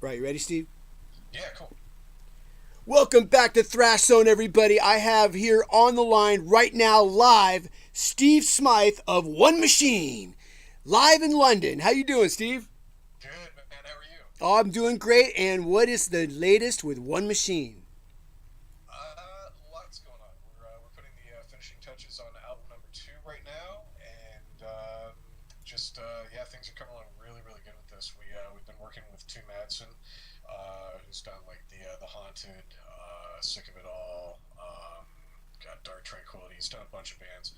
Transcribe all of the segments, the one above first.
Right, you ready, Steve? Yeah, cool. Welcome back to Thrash Zone, everybody. I have here on the line right now, live, Steve Smyth of One Machine, live in London. How you doing, Steve? Good, man. How are you? Oh, I'm doing great. And what is the latest with One Machine? Lots going on. We're putting the finishing touches on album number two right now, and just yeah, things are coming along really, really good with this. We've been working with Stu Madsen, who's done like the Haunted, Sick of It All, got Dark Tranquility. He's done a bunch of bands.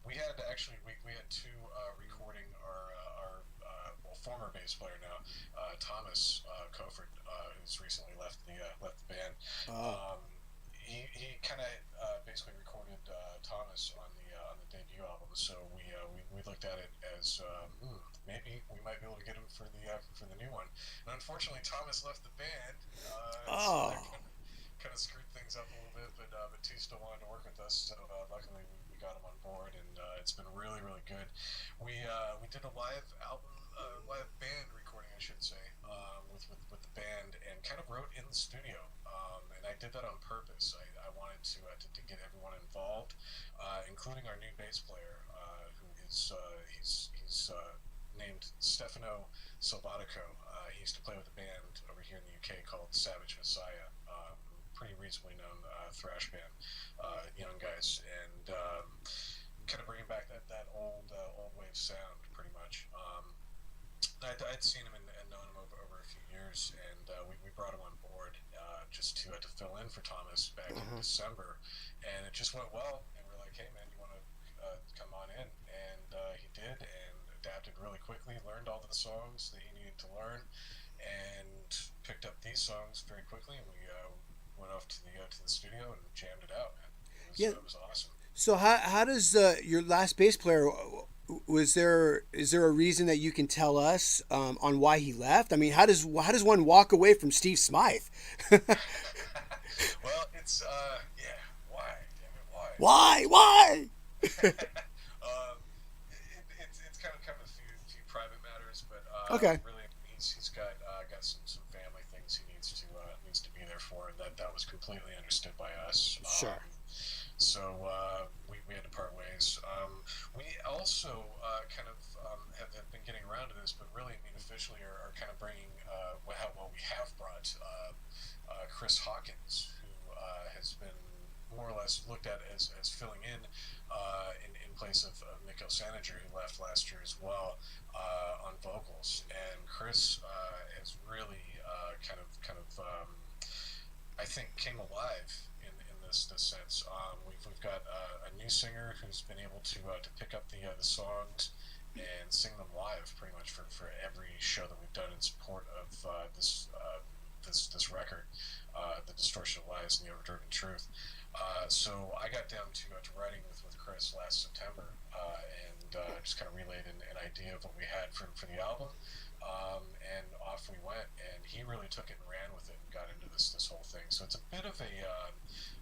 We had two recording our former bass player now, Thomas Koford, who's recently left the band. Oh, Um, he kind of basically recorded Thomas on the debut album, so we looked at it as maybe we might be able to get him for the new one. And unfortunately, Thomas left the band, so that oh, kind of screwed things up a little bit. But T still wanted to work with us, so luckily we got him on board, and it's been really, really good. We did a live album, live band recording, I should say, with the band, and kind of wrote in the studio. And I did that on purpose. I wanted to get everyone involved, including our new bass player, who is named Stefano Salvatico. He used to play with a band over here in the UK called Savage Messiah. Pretty reasonably known thrash band, young guys, and kind of bringing back that old wave sound, pretty much. I'd seen him and known him over a few years, and we brought him on board just to fill in for Thomas back in uh-huh. December, and it just went well. And we're like, hey man, you want to come on in? And he did, and adapted really quickly, learned all the songs that he needed to learn, and picked up these songs very quickly. And we went off to the studio and jammed it out. Man, Yeah. it was awesome. So how does your last bass player? Was there is there a reason that you can tell us on why he left? I mean, how does one walk away from Steve Smyth? Well, it's yeah. Why? Damn it, why? Why? Why? It's kind of a few private matters, but Okay. really he's got some family things he needs to be there for, and that was completely understood by us. Sure. We had to part ways. We also kind of have been getting around to this, but really, I mean, officially are kind of bringing what we have brought Chris Hawkins, who has been more or less looked at as filling in place of Nico Sanager, who left last year as well, on vocals. And Chris has really I think came alive in this sense. We've got a new singer who's been able to pick up the songs and sing them live pretty much for every show that we've done in support of this record, The Distortion of Lies and the Overdriven Truth. So I got down to writing with Chris last September, and just kind of relayed an idea of what we had for the album. And off we went, and he really took it and ran with it and got into this whole thing. So it's a bit of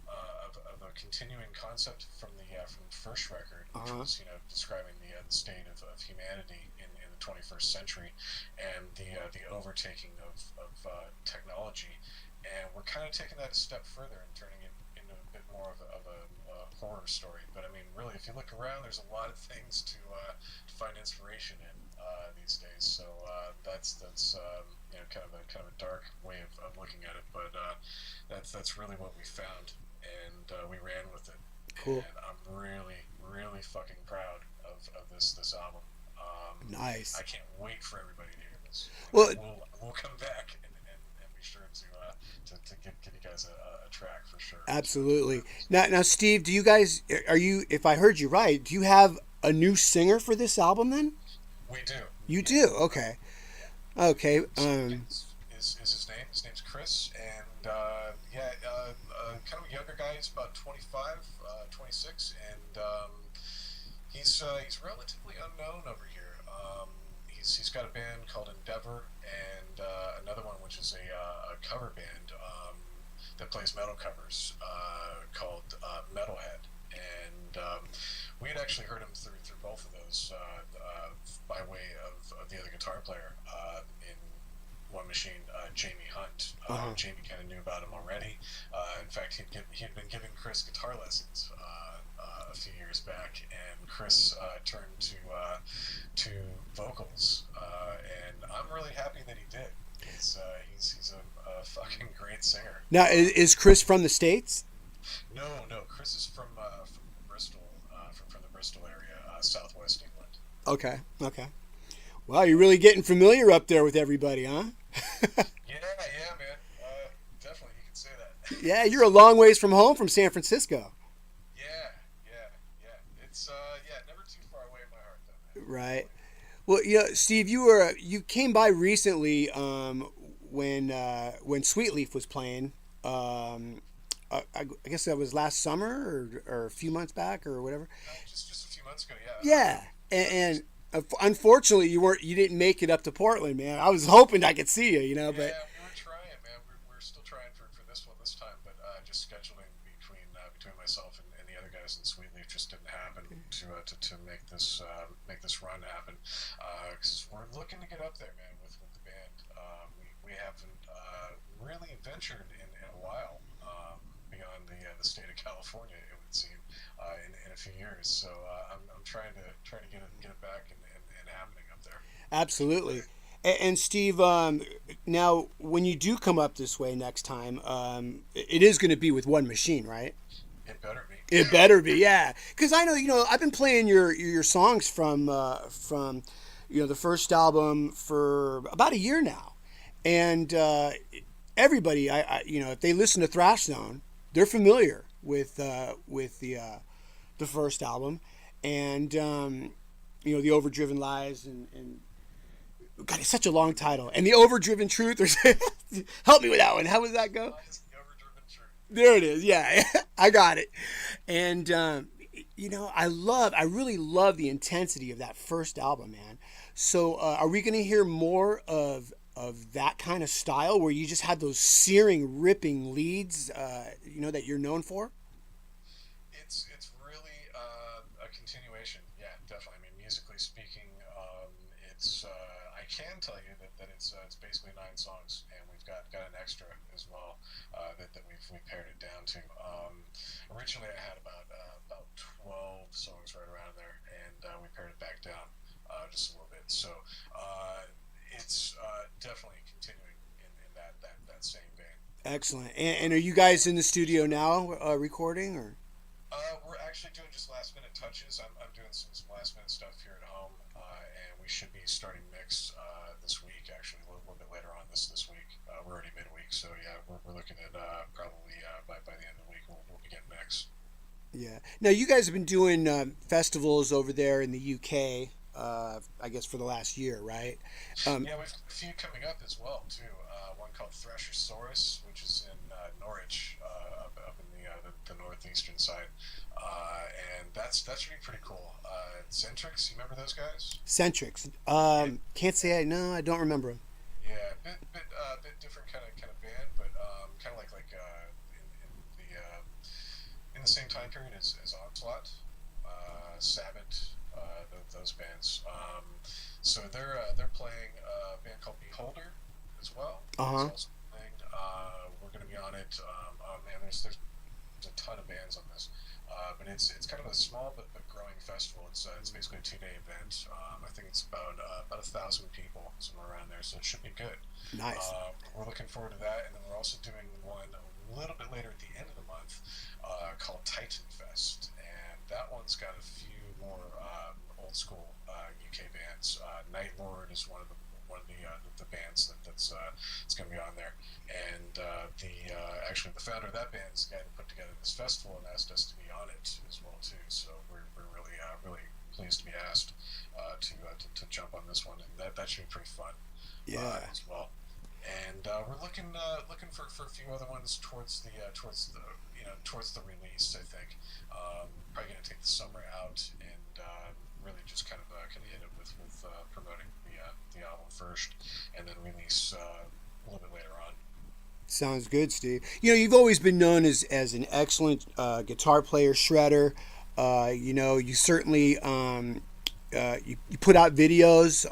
of a continuing concept from the first record, which Uh-huh. was describing the state of humanity in the 21st century, and the overtaking of technology. And we're kind of taking that a step further and turning it into a bit more of a horror story. But I mean, really, if you look around, there's a lot of things to find inspiration in these days. So that's kind of a dark way of looking at it, but that's really what we found, and we ran with it. Cool. And I'm really, really fucking proud of this album. I Nice. can't wait for everybody to hear this, and Well, we'll come back and be sure to give you guys a track for sure. So absolutely. Now, Steve, do you guys are you? If I heard you right, do you have a new singer for this album? Then we do, you yeah, do. Okay. yeah. Okay. So is his name? His name's Chris, and yeah, kind of a younger guy. He's about 25, 26, and he's relatively unknown over here. He's got a band called Endeavor, and another one which is a cover band that plays metal covers called Metalhead, and we had actually heard him through both of those by way of the other guitar player in One Machine, Jamie Hunt. Uh-huh. Jamie kind of knew about him already. In fact, he'd been giving Chris guitar lessons a few years back, and Chris turned to vocals, and I'm really happy that he did. He's a fucking great singer. Now, is Chris from the States? No, Chris is from Bristol, from the Bristol area, southwest England. Okay, okay. Well, you're really getting familiar up there with everybody, huh? Yeah, man. Definitely, you can say that. Yeah, you're a long ways from home from San Francisco. Yeah. It's never too far away in my heart, though, man. Right. Well, Steve, you came by recently when Sweetleaf was playing. I guess that was last summer or a few months back or whatever. Just a few months ago, yeah. Yeah, and unfortunately you didn't make it up to Portland, man. I was hoping I could see you, but Yeah, we were trying, man. We're still trying for this one this time, but just scheduling between myself and the other guys in Sweetleaf just didn't happen to make this run happen. Because we're looking to get up there, man, with the band. We haven't really ventured in a while beyond the state of California, it would seem, in a few years. So I'm trying to get it back and happening up there. absolutely. And Steve, now when you do come up this way next time, it is going to be with One Machine, right? It better be. It better be, yeah. Because I know, I've been playing your songs from the first album for about a year now, and everybody, if they listen to Thrash Zone, they're familiar with the first album, and the Overdriven Lies and God, it's such a long title, and the Overdriven Truth. Help me with that one. How does that go? There it is. Yeah, I got it. And I really love the intensity of that first album, man. So, are we going to hear more of that kind of style where you just had those searing, ripping leads, that you're known for? It's really a continuation. Yeah, definitely. I mean, musically speaking, it's I can tell you that it's basically 9 songs, and we've got an extra as well that we pared it down to. Originally, I had about 12 songs right around there, and we pared it back down just a little bit. So it's definitely continuing in that same vein. Excellent. And are you guys in the studio now recording or? We're actually doing just last minute touches. I'm doing some last minute stuff here at home, and we should be starting mix this week. Actually, a little bit later on this week. We're already midweek, so yeah, we're looking at probably by the end of the week we'll be getting mix. Yeah. Now you guys have been doing festivals over there in the UK. I guess for the last year, right? Yeah, we've got a few coming up as well too. One called Thrashersaurus, which is in Norwich, up in the northeastern side, and that should be pretty cool. Centrix, you remember those guys? Centrix. Can't say I don't remember them. Yeah, bit different kind of band, but kind of like in the same time period as Onslaught, Sabbath, those bands. So they're playing a band called Beholder as well. Uh-huh. Also playing. We're going to be on it. Oh man, there's a ton of bands on this, but it's kind of a small but growing festival. It's basically a 2-day event. I think it's about 1,000 people somewhere around there, so it should be good. Nice. We're looking forward to that, and then we're also doing one a little bit later at the end of the month called Titan Fest, and that one's got a few more old school UK bands. Nightlord is one of the bands that's going to be on there, and actually the founder of that band is the guy that put together this festival and asked us to be on it as well too. So we're really pleased to be asked to jump on this one, and that should be pretty fun. Yeah. As well. And we're looking for a few other ones towards the release. I think probably going to take the summer out and really just kind of hit it with promoting the album first, and then release a little bit later on. Sounds good, Steve. You've always been known as an excellent guitar player, shredder. You certainly you put out videos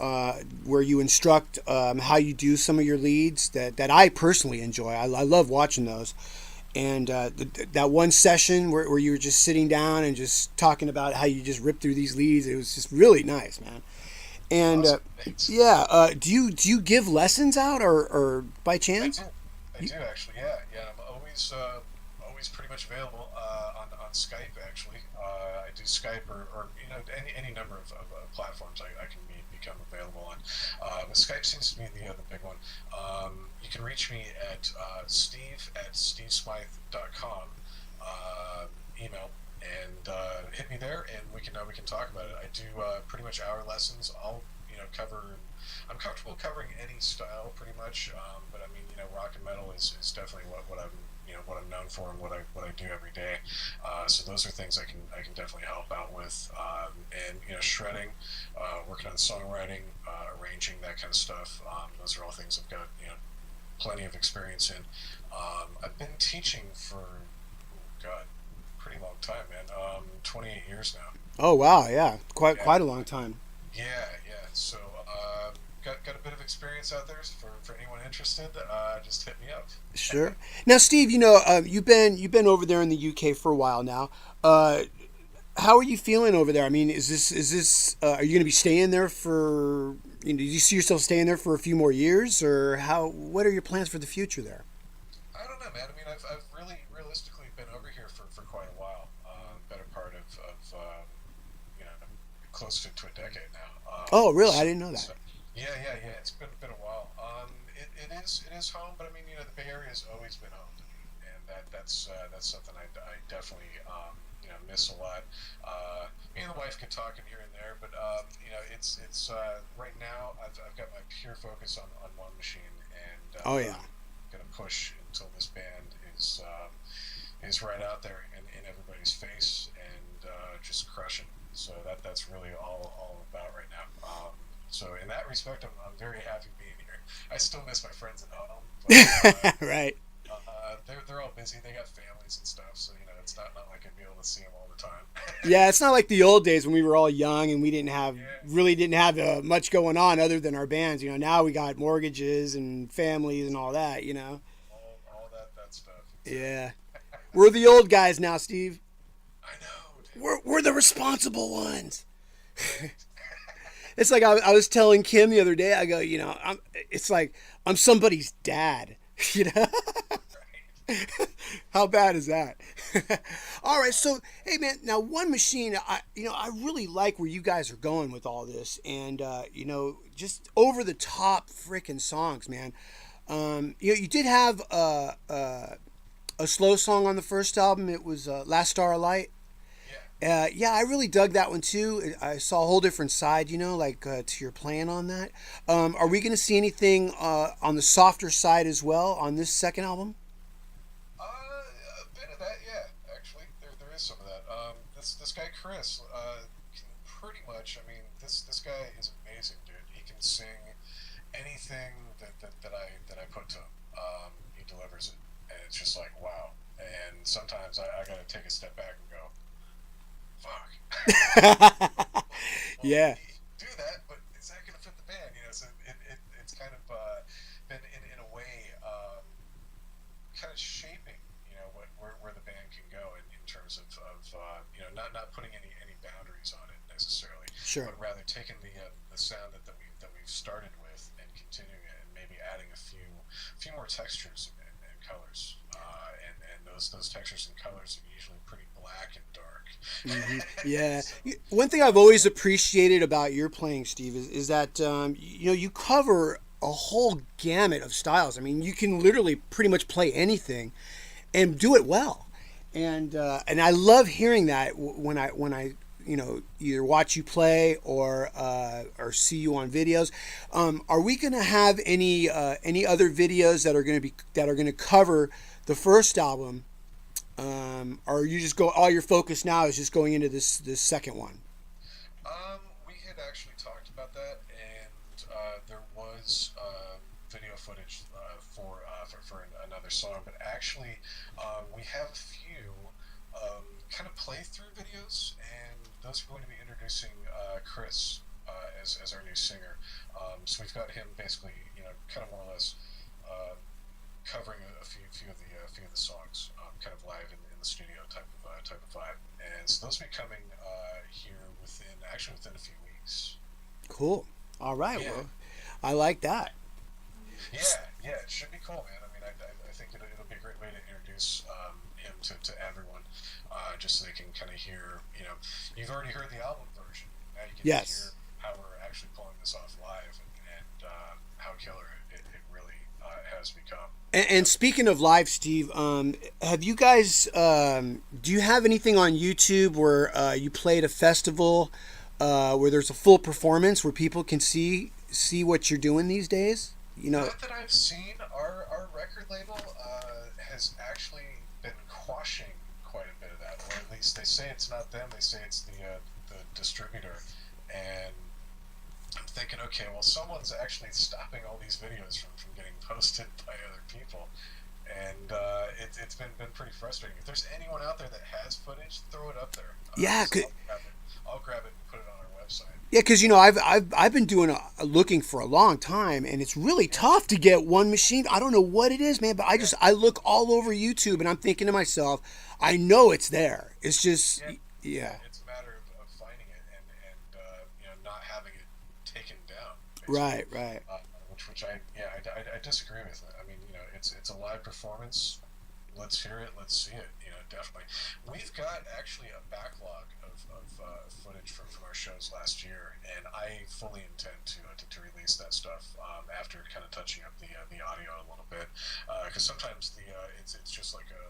where you instruct how you do some of your leads that I personally enjoy. I love watching those. And that one session where you were just sitting down and just talking about how you just rip through these leads, it was just really nice, man. And Awesome. Thanks. yeah, do you give lessons out or by I chance? do. I do actually. Yeah, yeah. I'm always pretty much available on Skype. Actually, I do Skype or any number of platforms I can become available on. But Skype seems to be the big one. You can reach me at steve@stevesmyth.com email and hit me there, and we can talk about it. I do pretty much hour lessons. I'll cover. I'm comfortable covering any style pretty much, but I mean rock and metal is definitely what I'm what I'm known for and what I do every day. So those are things I can definitely help out with, and shredding, working on songwriting, arranging, that kind of stuff. Those are all things I've got plenty of experience in. I've been teaching for God, pretty long time, man. 28 years now. Oh wow, yeah, quite Yeah, quite a long time. yeah. So got a bit of experience out there for anyone interested. Just hit me up. Sure. Now, Steve, you've been over there in the UK for a while now. How are you feeling over there? I mean, is this are you going to be staying there for? Do you see yourself staying there for a few more years, or how? What are your plans for the future there? I don't know, man. I mean, I've really realistically been over here for quite a while. Better part of you know close to a decade now. Oh, really? I didn't know that. So yeah. It's been a while. It is home, but I mean, the Bay Area has always been home to me, and that's something I definitely miss a lot. Me and the wife can talk in here and there, but it's right now I've got my pure focus on one machine, and Oh yeah. gonna push until this band is right out there in everybody's face and just crushing. So that's really all about right now. So in that respect, I'm very happy being here. I still miss my friends at home, but Right. they're all busy. They got families and stuff, so it's not like I'd be able to see them all the time. Yeah, it's not like the old days when we were all young and we didn't have Yeah, really didn't have much going on other than our bands. Now we got mortgages and families and all that. all that stuff exactly. Yeah, we're the old guys now, Steve. I know, dude. We're the responsible ones. Right. It's like I was telling Kim the other day. I go, it's like I'm somebody's dad. You know, Right. how bad is that? All right, so hey man, now One Machine, I really like where you guys are going with all this, and just over the top freaking songs, man. You did have a slow song on the first album. It was Last Starlight. Yeah. Yeah, I really dug that one too. I saw a whole different side, like to your playing on that. Are we going to see anything on the softer side as well on this second album? A bit of that, yeah. Actually, there is some of that. This guy Chris can pretty much. I mean, this guy is amazing, dude. He can sing anything that I put to him. He delivers it, and it's just like wow. And sometimes I got to take a step back and go, fuck. Well, Yeah. do that, but is that going to fit the band? So it's kind of been in a way kind of shaping, where the band can go in terms of not putting any boundaries on it necessarily, Sure. but rather taking the sound that we've started with and continuing it and maybe adding a few more textures and colors, and those textures and colors are usually pretty black and dark. Yeah. So One thing I've always appreciated about your playing, Steve, is that you cover a whole gamut of styles. I mean, you can literally pretty much play anything and do it well. And I love hearing that when I either watch you play or see you on videos. Are we going to have any other videos that are going to cover the first album? Or you just go all your focus now is just going into this second one? we had actually talked about that, and there was video footage for another song, but actually we have a few kind of playthrough videos, and those are going to be introducing Chris as our new singer. So we've got him basically, kind of more or less covering a few of the songs, kind of live in the studio type of vibe. And so those will be coming here within a few weeks. Cool. All right. Yeah, Well, I like that. yeah, it should be cool, man. I mean, I think it'll be a great way to introduce him to everyone, just so they can kind of hear. You've already heard the album version. Now you get to hear Yes. how we're actually pulling this off live, and how killer it really has become. And speaking of live, Steve, have you guys? Do you have anything on YouTube where you played a festival where there's a full performance where people can see what you're doing these days? You know. Not that I've seen. Our record label has actually been quashing quite a bit of that, or at least they say it's not them. They say it's the distributor, and I'm thinking, okay, well, someone's actually stopping all these videos from getting posted by other people, and it's been pretty frustrating. If there's anyone out there that has footage, throw it up there. Yeah. So I'll grab it and put it on our website. Yeah, because I've been doing looking for a long time, and it's really Yeah, tough to get one machine. I don't know what it is, man, but I look all over YouTube, and I'm thinking to myself, I know it's there. It's just yeah, yeah. yeah, It's a matter of finding it and not having it taken down, basically. right, right. Which I disagree with. I mean, it's a live performance. Let's hear it. Let's see it. Definitely. We've got actually a backlog of footage from our shows last year, and I fully intend to release that stuff after kind of touching up the audio a little bit, because sometimes it's just like a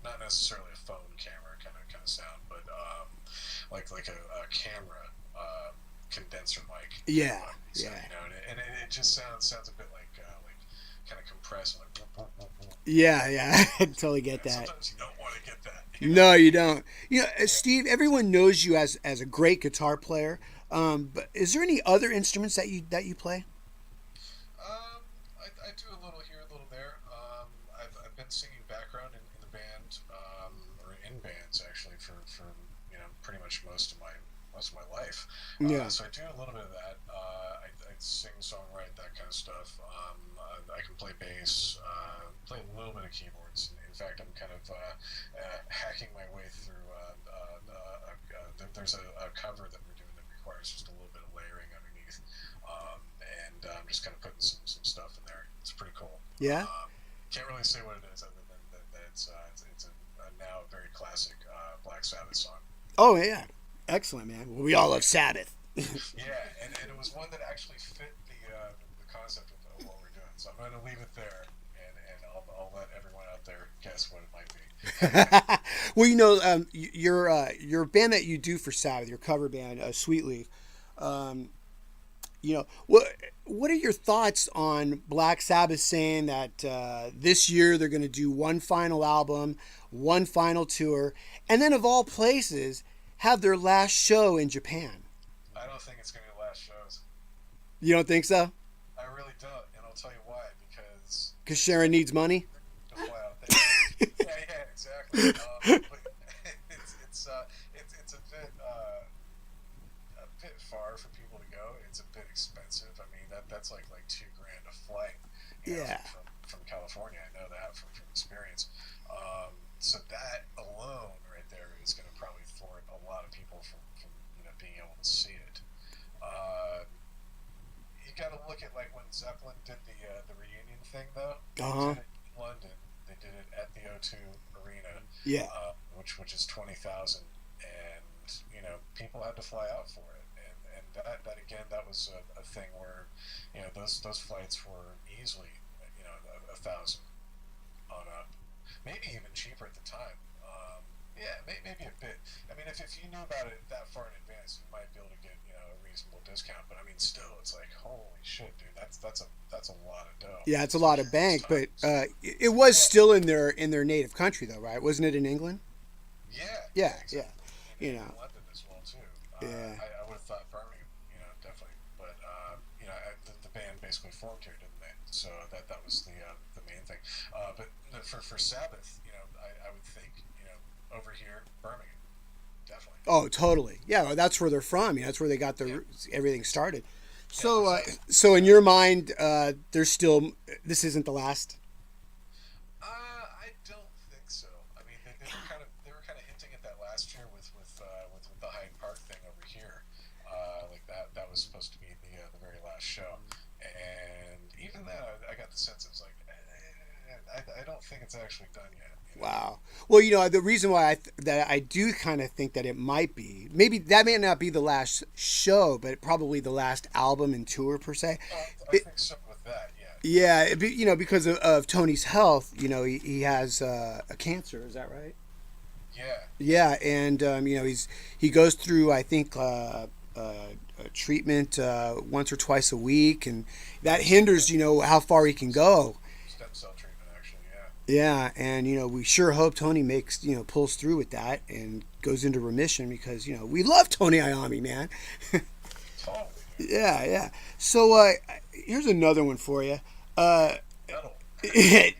not necessarily a phone camera kind of sound, but like a camera condenser mic, Yeah, sound, yeah, and it just sounds a bit like kind of compressed, like yeah, yeah. I totally get that. sometimes you don't want to get that, No, you don't. Yeah. Steve, everyone knows you as a great guitar player. But is there any other instruments that you play? I do a little here, a little there. I've been singing background in the band, or in bands actually for pretty much most of my life. Yeah. So I do a little bit of that. I sing, songwrite, that kind of stuff. I can play bass, play a little bit of keyboards. In fact, I'm kind of hacking my way through. There's a cover that we're doing that requires just a little bit of layering underneath, and I'm just kind of putting some stuff in there. It's pretty cool. Yeah. Can't really say what it is other than that it's a now very classic Black Sabbath song. Oh yeah. Excellent, man. Well, we all love Sabbath. Yeah, and it was one that actually fit the concept of what we're doing. So I'm going to leave it there, and I'll let everyone out there guess what it might be. Well, your band that you do for Sabbath, your cover band, Sweet Leaf. Um, what are your thoughts on Black Sabbath saying that this year they're going to do one final album, one final tour, and then of all places have their last show in Japan? I don't think it's going to be the last shows. You don't think so? I really don't, and I'll tell you why. Because Because Sharon needs money. to fly out there. Yeah, exactly. But it's a bit far for people to go. It's a bit expensive. I mean, that's like $2,000 a flight. Yeah. From California, I know that from experience. So that alone, right there, is going to probably thwart a lot of people from being able to see it. Uh, you got to look at like when Zeppelin did the reunion thing, though. Uh They huh. did it in London. They did it at the O2 Arena, Yeah. which is 20,000, and people had to fly out for it, and that again, that was a thing where those flights were easily a thousand on up, maybe even cheaper at the time. Yeah, maybe a bit. I mean, if you knew about it that far in advance, you might be able to get a reasonable discount. But I mean, still, it's like holy shit, dude. That's a lot of dough. Yeah, it's a For lot of those bank, but times. it was Well, still in their native country, though, right? Wasn't it in England? yeah, Yeah, yeah. exactly. You In know, London as well too. yeah. I would have thought Birmingham, definitely. But the band basically formed here, didn't they? So that was the main thing. But for Sabbath, I would think over here Birmingham definitely. Oh, totally. Yeah, well, that's where they're from. That's where they got Yeah, everything started. yeah, So, precisely. so in your mind, there's still this isn't the last. I don't think so. I mean, they were kind of hinting at that last year with the Hyde Park thing over here, like that was supposed to be the very last show, and even then I got the sense it was like I don't think it's actually done yet. You know? Wow. Well, the reason why that I do kind of think that it might be, maybe that may not be the last show, but probably the last album and tour per se. I It, think so with that. Yeah. yeah, because of Tony's health, he has a cancer. Is that right? Yeah. Yeah. Yeah, and he goes through, I think, treatment once or twice a week, and that hinders how far he can go. Stem cell treatment, actually. Yeah. Yeah, and we sure hope Tony makes pulls through with that and goes into remission because we love Tony Iommi, man. Totally, dude. Yeah, yeah. So here's another one for you. Metal.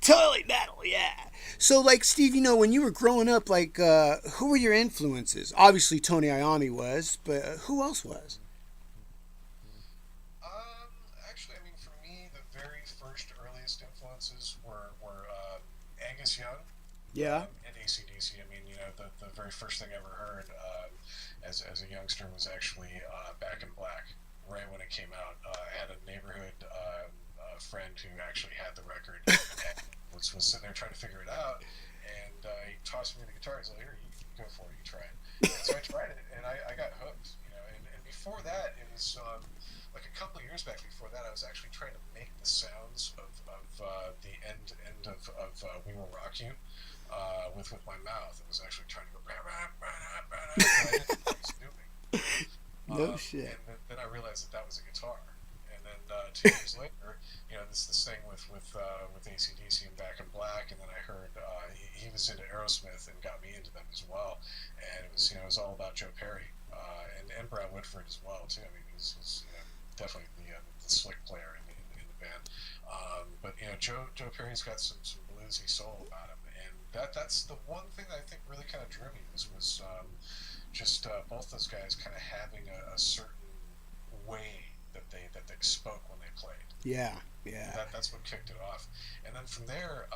Totally metal, yeah. So like Steve, when you were growing up, like who were your influences? Obviously Tony Iommi was, but who else was? Actually, I mean, for me, the very first earliest influences were Angus Young Yeah. and AC/DC. I mean, the very first thing I ever heard as a youngster was actually Back in Black, right when it came out. I had a neighborhood friend who actually had the record and was sitting there trying to figure it out, and he tossed me the guitar. He's like, "Here, you go for it, you try it." And so I tried it, and I got hooked. And before that, it was like a couple of years back. Before that, I was actually trying to make the sounds of the end of "We Will Rock You" with my mouth. I was actually trying to go. Rah, rah, rah, rah, rah, rah, I didn't know what I was doing. No shit. And then I realized that was a guitar. And then 2 years later, this thing with AC/DC and Back in Black, and then I heard he was into Aerosmith and got me into them as well. And it was all about Joe Perry and Brad Whitford as well too. I mean, he was definitely the slick player in the band. But Joe Perry's got some bluesy soul about him, and that's the one thing that I think really kind of drew me was just both those guys kind of having a certain way that they spoke when they played. Yeah, yeah. That's what kicked it off, and then from there,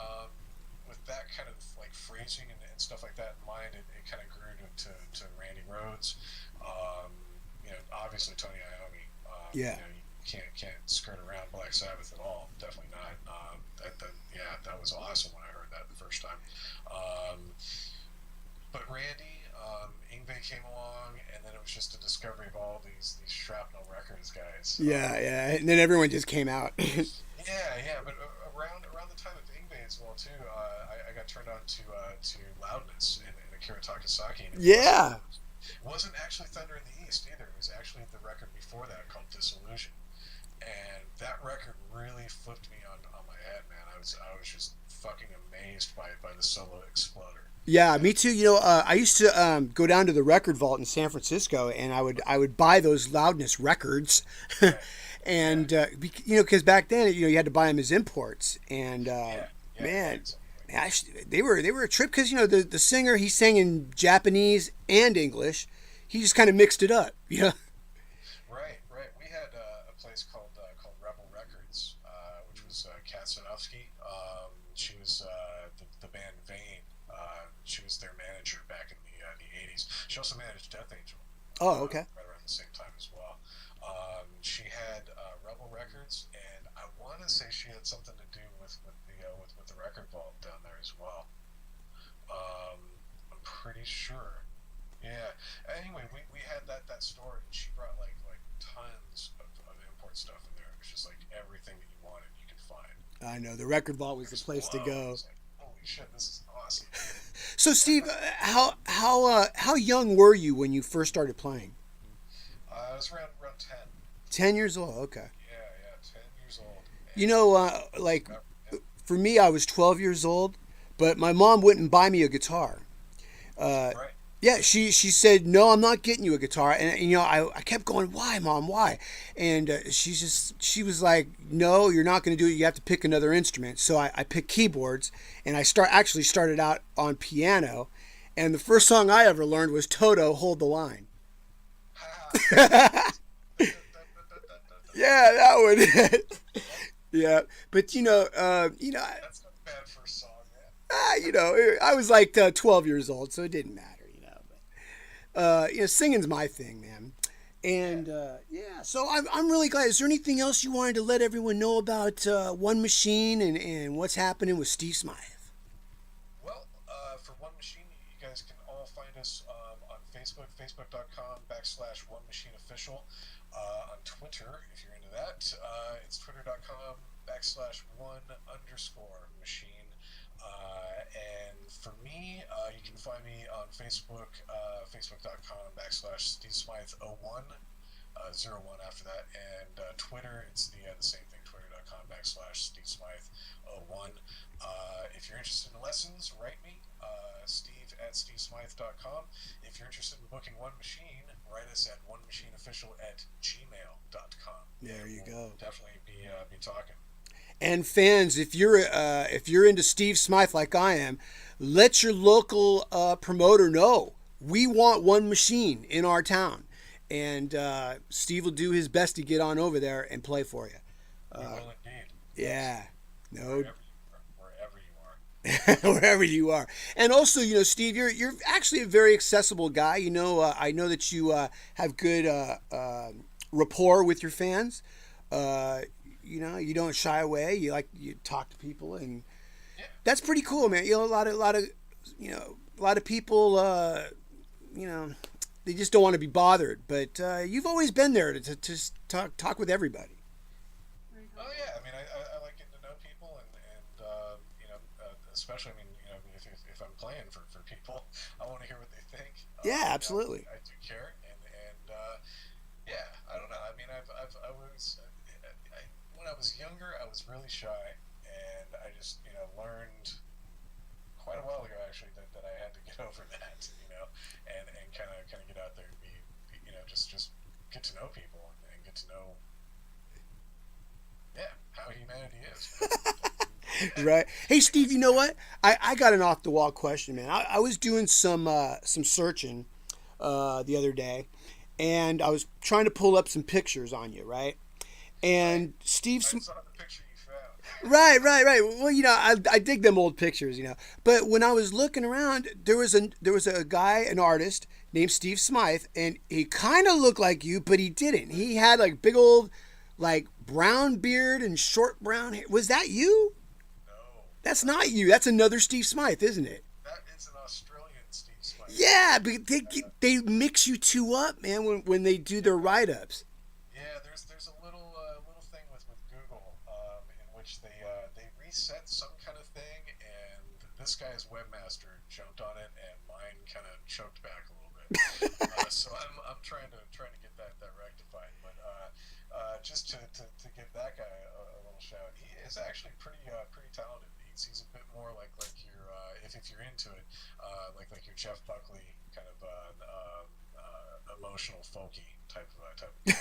with that kind of like phrasing and stuff like that in mind, it kind of grew to Randy Rhoads. Obviously Tony Iommi. Yeah. You can't skirt around Black Sabbath at all. Definitely not. That was awesome when I heard that the first time. But Randy, Yngwie came along, and then it was just a discovery of all these Shrapnel Records guys. Yeah, yeah. And then everyone just came out. Yeah. But around the time of Yngwie as well too, I got turned on to Loudness and Akira Takasaki. And Yeah. it wasn't actually Thunder in the East either. It was actually the record before that called Disillusion, and that record really flipped me on my head, man. I was just fucking amazed by the solo exploder. Yeah, me too. I used to go down to the record vault in San Francisco, and I would buy those Loudness records, Right. and because back then you had to buy them as imports, and Yeah, man, exactly. they were a trip because the singer, he sang in Japanese and English, he just kind of mixed it up, Right. We had a place called Rebel Records, which was Kat Sanofsky. She was the band Vane. She was their manager back in the 80s. She also managed Death Angel. Oh, okay. Right around the same time as well. She had Rebel Records, and I want to say she had something to do with the record vault down there as well. I'm pretty sure. Yeah. Anyway, we had that store, and she brought like tons of import stuff in there. It was just like everything that you wanted, you could find. I know the record vault was the place to Whoa, I go. was like, holy shit, this is awesome. So Steve, how young were you when you first started playing? I was around 10. 10 years old. Okay. Yeah, 10 years old. Like Yeah. for me, I was 12 years old, but my mom wouldn't buy me a guitar. Right. Yeah, she said, no, I'm not getting you a guitar. And I kept going, why, Mom, why? And she was like, no, you're not going to do it. You have to pick another instrument. So I picked keyboards, and I actually started out on piano. And the first song I ever learned was Toto, Hold the Line. Yeah, that one. Yeah, but That's not a bad first song, man. I was like 12 years old, so it didn't matter, singing's my thing, man. And yeah, so I'm really glad. Is there anything else you wanted to let everyone know about One Machine and what's happening with Steve Smyth? Well, for One Machine, you guys can all find us on Facebook, facebook.com/One Machine Official. On Twitter, if you're into that, it's twitter.com/one_machine. And for me, you can find me on Facebook, facebook.com/Steve Smyth 01, 01 after that, and Twitter, it's the same thing, twitter.com/Steve Smyth 01. If you're interested in lessons, write me, steve@stevesmyth.com. If you're interested in booking One Machine, write us at onemachineofficial@gmail.com. There you go. Definitely be talking. And fans, if you're into Steve Smyth like I am, let your local promoter know we want One Machine in our town, and Steve will do his best to get on over there and play for you. We will indeed. Yeah, no, wherever you are. wherever you are. And also, Steve, you're actually a very accessible guy. I know that you have good rapport with your fans. You don't shy away. You talk to people, and that's pretty cool, man. A lot of people, they just don't want to be bothered. But you've always been there to talk with everybody. Oh yeah, I mean, I like getting to know people, and especially, I mean, if I'm playing for people, I want to hear what they think. Yeah, absolutely. I do care, and yeah, I don't know. I mean, I when I was younger, I was really shy, and I just learned quite a while ago actually that I had to get over that, and kind of get out there and be just get to know people and get to know how humanity is. Right. Hey, Steve, you know what? I got an off the wall question, man. I was doing some searching the other day, and I was trying to pull up some pictures on you, right? And Steve, I saw the picture you found. right. Well, I dig them old pictures, But when I was looking around, there was a guy, an artist named Steve Smyth, and he kind of looked like you, but he didn't. He had like big old, like brown beard and short brown hair. Was that you? No. That's not you. That's another Steve Smyth, isn't it? That is an Australian Steve Smyth. Yeah, but they mix you two up, man, when they do their write-ups. Yeah, there's a little thing with Google in which they reset some kind of thing, and this guy's webmaster jumped on it, and mine kind of choked back a little bit. So I'm trying to get that rectified, but just to give that guy a little shout, he is actually pretty talented. He's a bit more like your if you're into it, like your Jeff Buckley kind of emotional folky type of guy.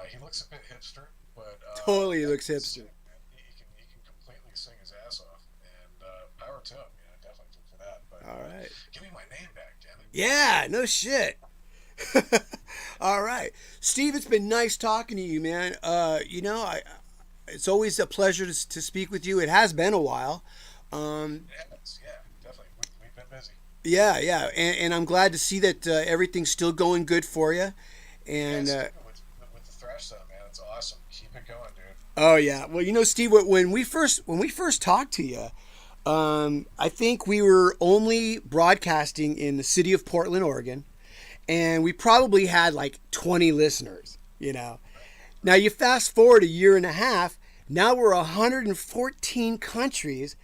He looks a bit hipster, but Totally looks hipster. He can completely sing his ass off, and power to him. Definitely for that. But All right. Give me my name back, damn it. Yeah, no shit. All right, Steve, it's been nice talking to you, man. It's always a pleasure to speak with you. It has been a while. Yeah, definitely. We've been busy. Yeah, and I'm glad to see that everything's still going good for you. And with the thrash stuff, man, it's awesome. Keep it going, dude. oh yeah, well, Steve, when we first talked to you, I think we were only broadcasting in the city of Portland, Oregon, and we probably had like 20 listeners. Now you fast forward a year and a half. Now we're 114 countries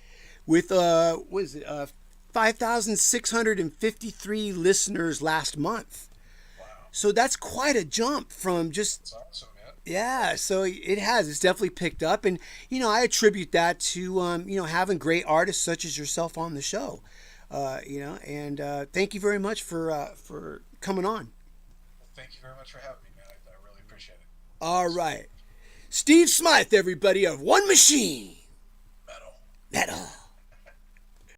with 5,653 listeners last month. Wow. So that's quite a jump from just. It's awesome, man. Yeah, so it has. It's definitely picked up, and I attribute that to having great artists such as yourself on the show. And thank you very much for coming on. Well, thank you very much for having me, man. I really appreciate it. All right, Steve Smyth, everybody, of One Machine. Metal. Metal.